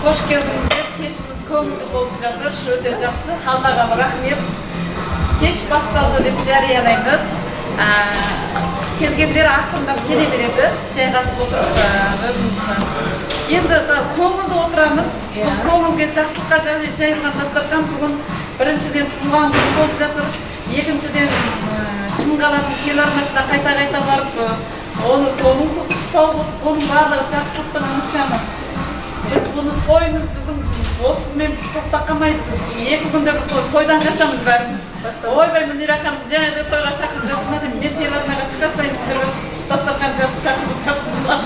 Hoş geldinizler. Keşimiz көңілді болып жатыр. Өте жақсы. Аллаға рахмет. Кеш басталды деп жариялаймыз. Келгендер ақырындап келе береді. Жайғасып отырып өзіміз. Енді көңілді отырамыз. Көңілге жақсылыққа жайылған дастархан бүгін біріншіден туған күн болып жатыр. Екіншіден Шымқаланың телеарнасына қайта барып, оның тұсы сау болып, оның барлығы жақсылықтың нышаны. Біз бұны тойымыз біздің осымен тоқтап қалмайды. Біз 2 күнде бір тойдан қашамыз бәріміз. Ойбай, Мөнира ханым, жаңа да тойға шақырып жатырмын деп, мен телеарнаға шыға сайын сіздер өз дастархан жазып шақырып жатырмын.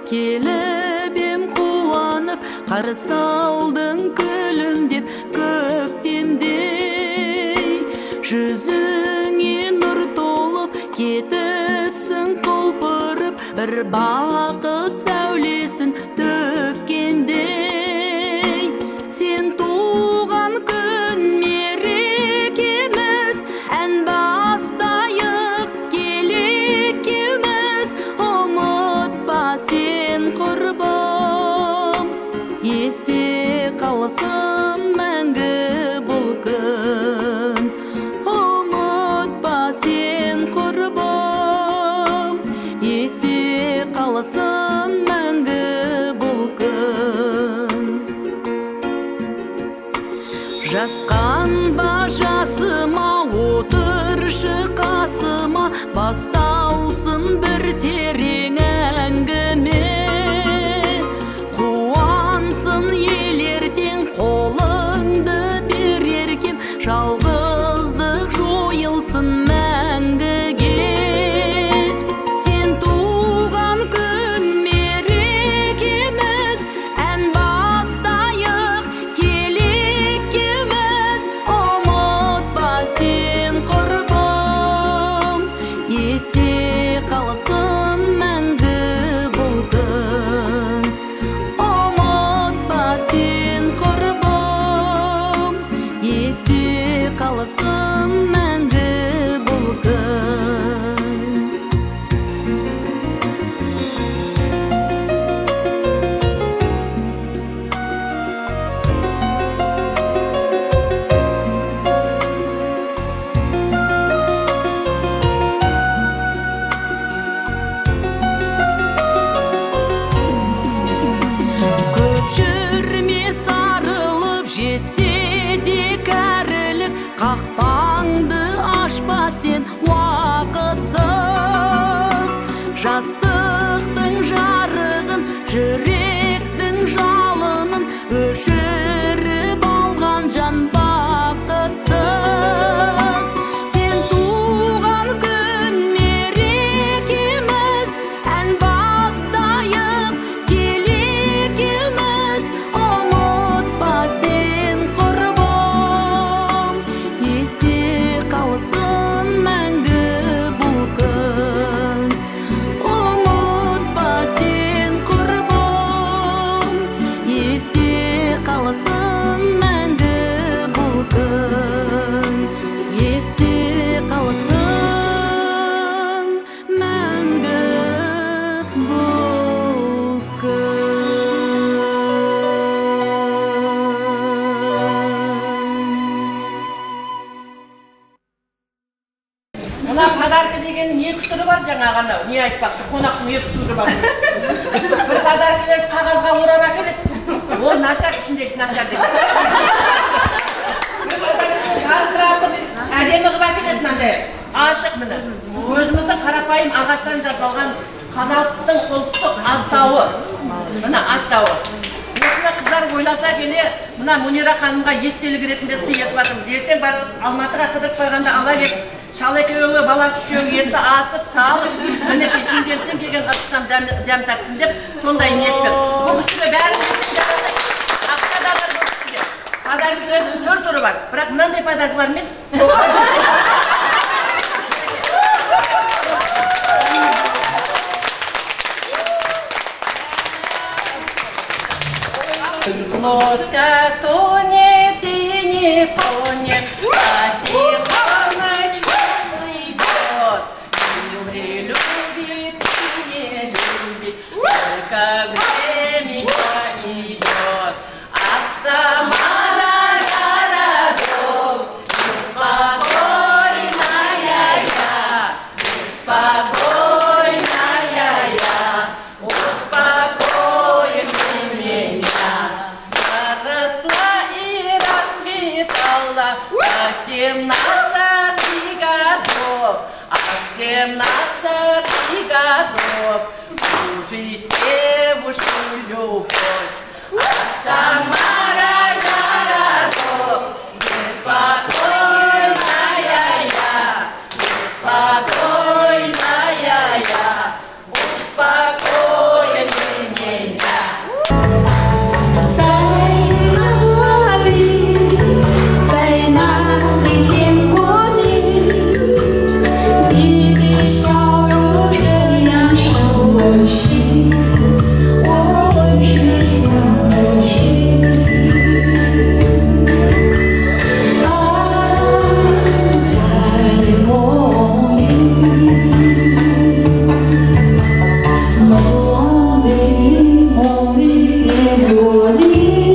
Келебем қуанып, қарсы алдың күлімдеп көктемдей. Жүзіңе нұр толып, кетіпсің құлпырып, бір бақыт сәулесін төккендей. Сен туған күн мерекеміз, ән бастайық келекеміз, ұмытпа сен құрбым, есте қалсын мәңгі бұл күн. Ұмытпа сен құрбым, есте қалсын мәңгі бұл күн. Жасқанба жасыма, отыршы қасыма, басталсын бір терең әңгіме. Қуансын ел ертең, қолыңды берер кем, жалғыздық жойылсын мәңгіге. Сен туған күн мерекеміз, ән бастайық келекеміз, ұмытпа сен құрбым, есте қалсын мәңгі бұл күн. Ұмытпа сен құрбым, есте қалсын мәңгі бұл күн. Көп жүрме сарылып, жетсе де кәрілік, қақпаңды ашпа сен уақытсыз. Жастықтың жарығын, жүректің жалынын өшіріп алған жан бақытсыз. Сен туған күн мерекеміз, ән бастайық келекеміз, ұмытпа сен құрбым, есте қалсын мәңгі бұл күн. Ұмытпа сен құрбым, есте қалсын мәңгі бұл күн. Есте қалсын мәңгі бұл күн. Мына подарка дегеннің 2 түрі бар жаңа ғана. Не айтпақшы, қонақтың 2 түрі бар. Бір подаркалар қағазға орап әкеледі. Ол нашар, ішіндегі нашар дейді. Бір подарка жарқыратып, әдемі қылып әкеледі мынандай. Ашық міне. Өзіміздің қарапайым ағаштан жасалған қазақтың ұлттық астауы. Мына астауы. Осында қыздар ойласа келе, мына Мөнира ханымға естелік ретінде сый етіп жатырмыз. Ертең барып Алматыға қыдырып барғанда ала кеп Шал екеуіңе бала үшеуің енді асып, салып, мінекей Шымкенттен келген ыстан дәм татсын деп, сондай ниетпен. Бұл кісіге бәрі ақша да бар бұл кісіге. Подаркілердің түр түрі бар. Бірақ мынандай подарка бар мен? Лодка тонет и не тонет, а Тихоночка плывет. Юрий любит и не любит, только времечко идет. Ах, Самара, городок, беспокойная я, беспокойная я, успокой ты меня. Росла и расцветала до 17 годов, а в 17 годов служить девушку любовь. А Самара городок, беспокойная я, беспокойная я, успокой ты меня. 在哪里见过你？你的笑容这样熟悉，我是想不起。在梦里见过你。